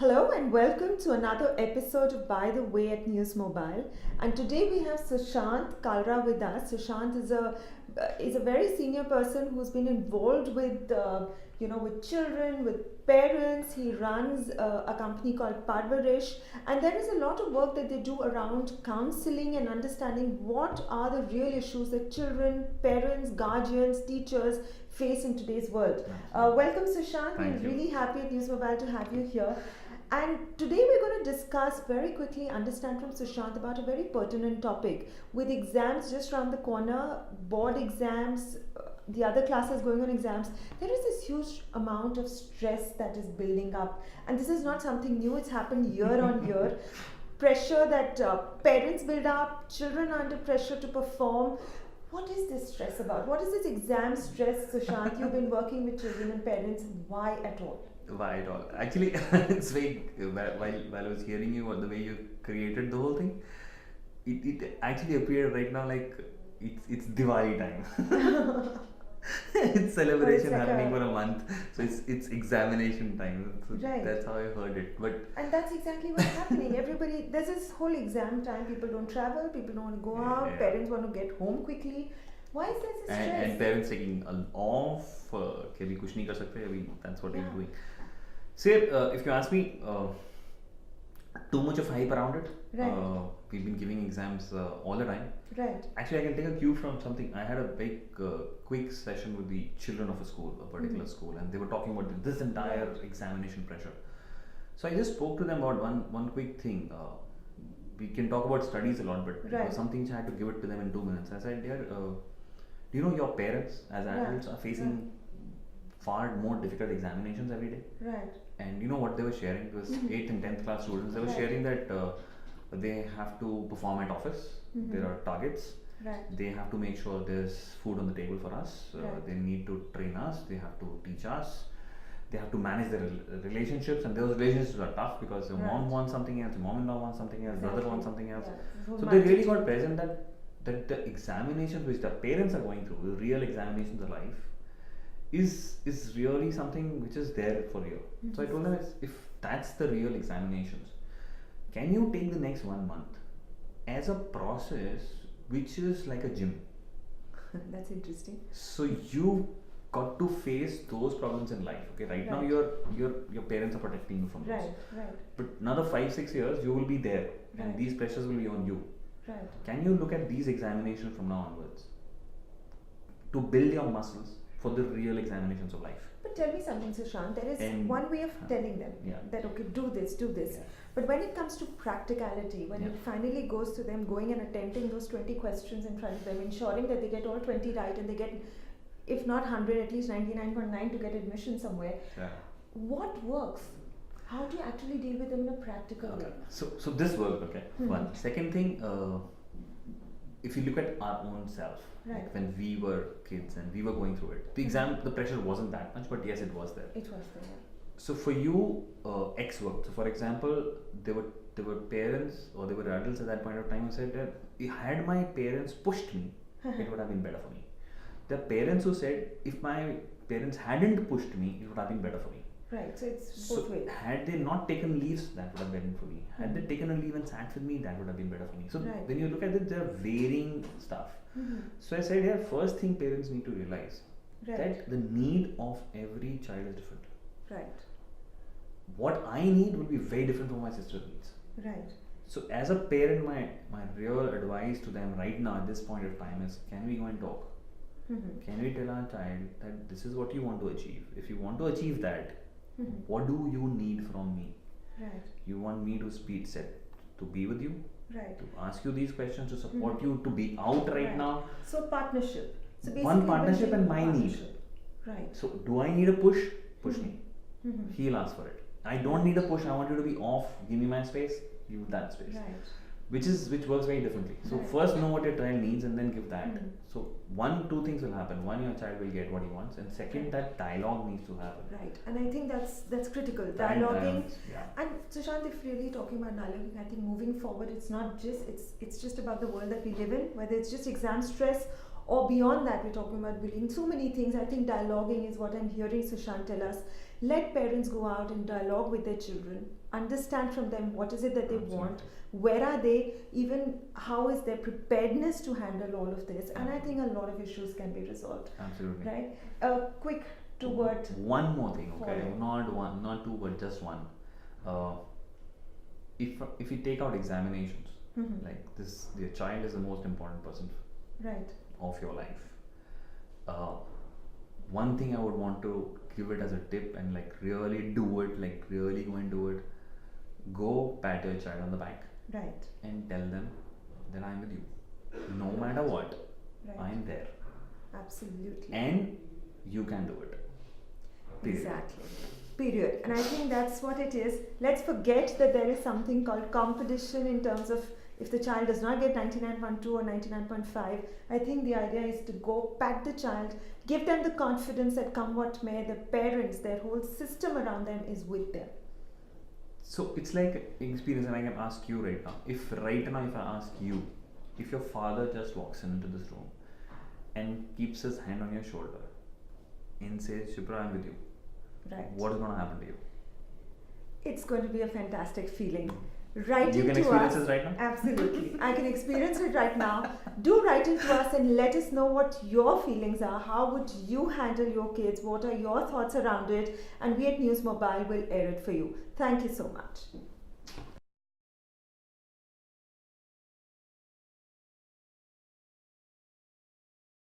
Hello and welcome to another episode of By the Way at News Mobile. And today we have Sushant Kalra with us. Sushant is a very senior person who's been involved with with children, with parents. He runs a company called Parvarish, and there is a lot of work that they do around counseling and understanding what are the real issues that children, parents, guardians, teachers face in today's world. Welcome, Sushant. Thank We're you. really happy at News Mobile to have you here. And today we're going to discuss very quickly, understand from Sushant about a very pertinent topic. With exams just around the corner, board exams, the other classes going on exams, there is this huge amount of stress that is building up. And this is not something new, it's happened year on year. Pressure that parents build up, children are under pressure to perform. What is this stress about? What is this exam stress, Sushant? You've been working with children and parents. Why at all? Why at all? Actually, it's very while I was hearing you, the way you created the whole thing, it actually appeared right now like it's Diwali time. It's celebration like happening for a month, so it's examination time. So Right. that's how I heard it. But And that's exactly what's happening. Everybody, there's this whole exam time. People don't travel. People don't want to go out. Yeah. Parents want to get home quickly. Why is there this stress? and parents taking off कि अभी कुछ नहीं कर सकते अभी, that's what Yeah. they're doing. Say, if you ask me, too much of hype around it. Right. We've been giving exams all the time. Right. Actually, I can take a cue from something. I had a very quick session with the children of a school, a particular school, and they were talking about this entire examination pressure. So I just spoke to them about one quick thing. We can talk about studies a lot, but Right. some things I had to give it to them in 2 minutes. I said, dear, do you know your parents as adults are facing far more difficult examinations every day? Right. And you know what they were sharing? It was 8th and 10th class students. They were Right. sharing that they have to perform at office. There are targets. Right. They have to make sure there's food on the table for us. Right. They need to train us. They have to teach us. They have to manage their relationships, and those relationships are tough because your mom Right. wants something else, your mom-in-law wants something else, brother wants something else. Yeah. So they really got present that the examinations which the parents are going through, the real examinations of life, is really something which is there for you. So I told them, if that's the real examinations, can you take the next 1 month as a process which is like a gym? That's interesting. So you got to face those problems in life. Okay, right now Right. your parents are protecting you from Right. this. Right. But another 5-6 years you will be there, and Right. these pressures will be on you. Right. Can you look at these examinations from now onwards to build your muscles for the real examinations of life? But tell me something, Sushant. There is And- one way of telling them Yeah. that okay, do this, do this. Yeah. But when it comes to practicality, when Yeah. it finally goes to them going and attempting those 20 questions in front of them, ensuring that they get all 20 right and they get, if not 100, at least 99.9 to get admission somewhere, Yeah. what works? How do you actually deal with them in a practical Okay. way? So this worked. Okay. One. Second thing, if you look at our own self, Right. like when we were kids and we were going through it, the exam, the pressure wasn't that much, but yes, it was there. It was there. So for you, X worked. So for example, there were parents or there were adults at that point of time who said that had my parents pushed me, it would have been better for me. There are parents who said if my parents hadn't pushed me, it would have been better for me. Right. So it's So both ways. had they not taken leaves, that would have been for me. Had they taken a leave and sat with me, that would have been better for me. So Right. when you look at it, there are varying stuff. So I said, yeah, first thing parents need to realize Right. that the need of every child is different. Right. What I need will be very different from my sister's needs. Right. So as a parent, my real advice to them right now at this point of time is, can we go and talk? Can we tell our child that this is what you want to achieve? If you want to achieve that, what do you need from me? Right. You want me to speed set to be with you, Right. to ask you these questions, to support you, to be out right now. So partnership. So basically One partnership building and my a need. partnership. Right. So do I need a push? Push me. He'll ask for it. I don't need a push. I want you to be off. Give me my space. Give you that space. Right. Which works very differently. So Right. first know what your child needs and then give that. So two things will happen. One, your child will get what he wants, and second, that dialogue needs to happen. Right. And I think that's critical. And Dialoguing. yeah. And Sushant, if really talking about dialoguing, I think moving forward, it's not just it's just about the world that we live in, whether it's just exam stress or beyond that, we're talking about bullying, so many things. I think dialoguing is what I'm hearing Sushant tell us. Let parents go out and dialogue with their children, understand from them what is it that they want, where are they, even how is their preparedness to handle all of this, and I think a lot of issues can be resolved. Absolutely. Right? Quick two-word. One more thing, okay? Follow. Not one, not two, but just one. If you take out examinations, Mhm. like this, your child is the most important person Right. of your life. One thing I would want to give it as a tip and like really do it, like really go and do it. Go pat your child on the back Right. and tell them that I'm with you. No matter what, Right. I'm there. Absolutely. And you can do it. Period. Exactly. Period. And I think that's what it is. Let's forget that there is something called competition in terms of if the child does not get 99.2 or 99.5. I think the idea is to go pat the child, give them the confidence that come what may, the parents, their whole system around them is with them. So it's like experience, and I can ask you right now. If I ask you, if your father just walks into this room and keeps his hand on your shoulder and says, Shipra, I'm with you, Right. what is going to happen to you? It's going to be a fantastic feeling. Write You can into experience us. this right now? Absolutely. I can experience it right now. Do write into us and let us know what your feelings are. How would you handle your kids? What are your thoughts around it? And we at News Mobile will air it for you. Thank you so much.